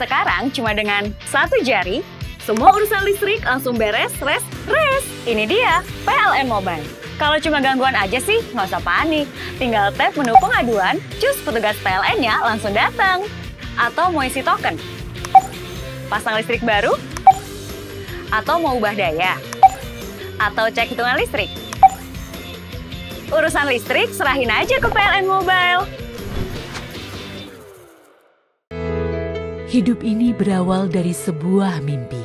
Sekarang cuma dengan satu jari, semua urusan listrik langsung beres, res. Ini dia, PLN Mobile. Kalau cuma gangguan aja sih, nggak usah panik. Tinggal tap menu pengaduan, cus petugas PLN-nya langsung datang. Atau mau isi token, pasang listrik baru, atau mau ubah daya, atau cek hitungan listrik. Urusan listrik serahin aja ke PLN Mobile. Hidup ini berawal dari sebuah mimpi,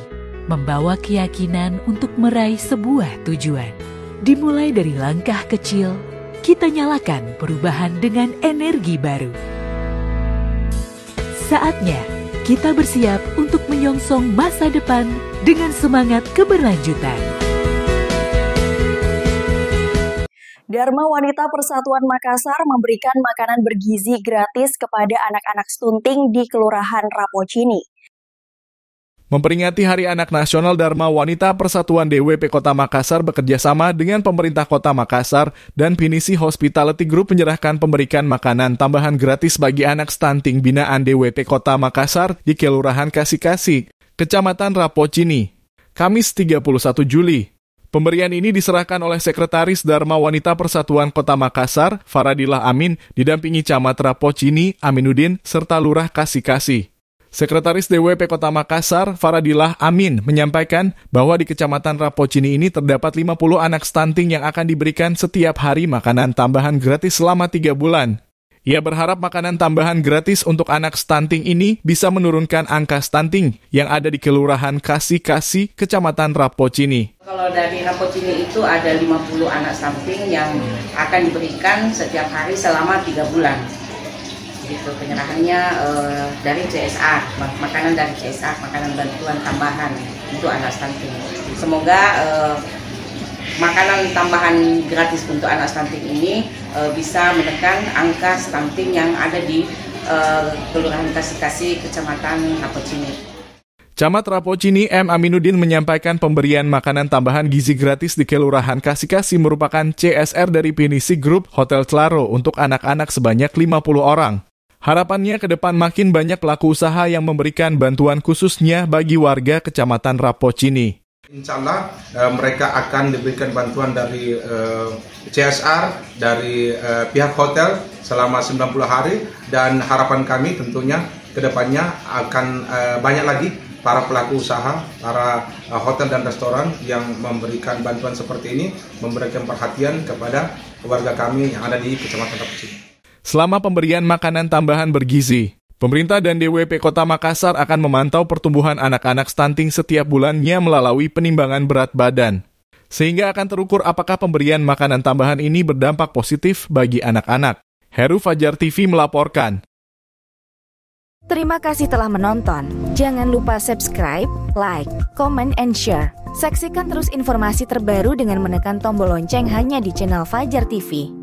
membawa keyakinan untuk meraih sebuah tujuan. Dimulai dari langkah kecil, kita nyalakan perubahan dengan energi baru. Saatnya kita bersiap untuk menyongsong masa depan dengan semangat keberlanjutan. Dharma Wanita Persatuan Makassar memberikan makanan bergizi gratis kepada anak-anak stunting di Kelurahan Rapocini. Memperingati Hari Anak Nasional, Dharma Wanita Persatuan DWP Kota Makassar bekerjasama dengan pemerintah Kota Makassar dan Pinisi Hospitality Group menyerahkan pemberikan makanan tambahan gratis bagi anak stunting binaan DWP Kota Makassar di Kelurahan Kasih-Kasih, Kecamatan Rapocini, Kamis 31 Juli. Pemberian ini diserahkan oleh Sekretaris Dharma Wanita Persatuan Kota Makassar, Faradillah Amin, didampingi Camat Rapocini, Aminuddin, serta Lurah Kasih-Kasih. Sekretaris DWP Kota Makassar, Faradillah Amin, menyampaikan bahwa di Kecamatan Rapocini ini terdapat 50 anak stunting yang akan diberikan setiap hari makanan tambahan gratis selama 3 bulan. Ia berharap makanan tambahan gratis untuk anak stunting ini bisa menurunkan angka stunting yang ada di Kelurahan Kasih-Kasih, Kecamatan Rapocini. Kalau dari Rapocini itu ada 50 anak stunting yang akan diberikan setiap hari selama 3 bulan. Gitu, penyerahannya dari CSR, makanan dari CSR, makanan bantuan tambahan untuk anak stunting. Semoga makanan tambahan gratis untuk anak stunting ini bisa menekan angka stunting yang ada di Kelurahan Kasih-Kasih, Kecamatan Rapocini. Camat Rapocini M. Aminuddin menyampaikan pemberian makanan tambahan gizi gratis di Kelurahan Kasih-Kasih merupakan CSR dari Pinisi Group Hotel Claro untuk anak-anak sebanyak 50 orang. Harapannya ke depan makin banyak pelaku usaha yang memberikan bantuan khususnya bagi warga Kecamatan Rapocini. Insya Allah mereka akan diberikan bantuan dari CSR, dari pihak hotel selama 90 hari dan harapan kami tentunya ke depannya akan banyak lagi para pelaku usaha, para hotel dan restoran yang memberikan bantuan seperti ini, memberikan perhatian kepada warga kami yang ada di Kecamatan Rapocini. Selama pemberian makanan tambahan bergizi, pemerintah dan DWP Kota Makassar akan memantau pertumbuhan anak-anak stunting setiap bulannya melalui penimbangan berat badan. Sehingga akan terukur apakah pemberian makanan tambahan ini berdampak positif bagi anak-anak. Heru Fajar TV melaporkan. Terima kasih telah menonton. Jangan lupa subscribe, like, comment, and share. Saksikan terus informasi terbaru dengan menekan tombol lonceng hanya di channel Fajar TV.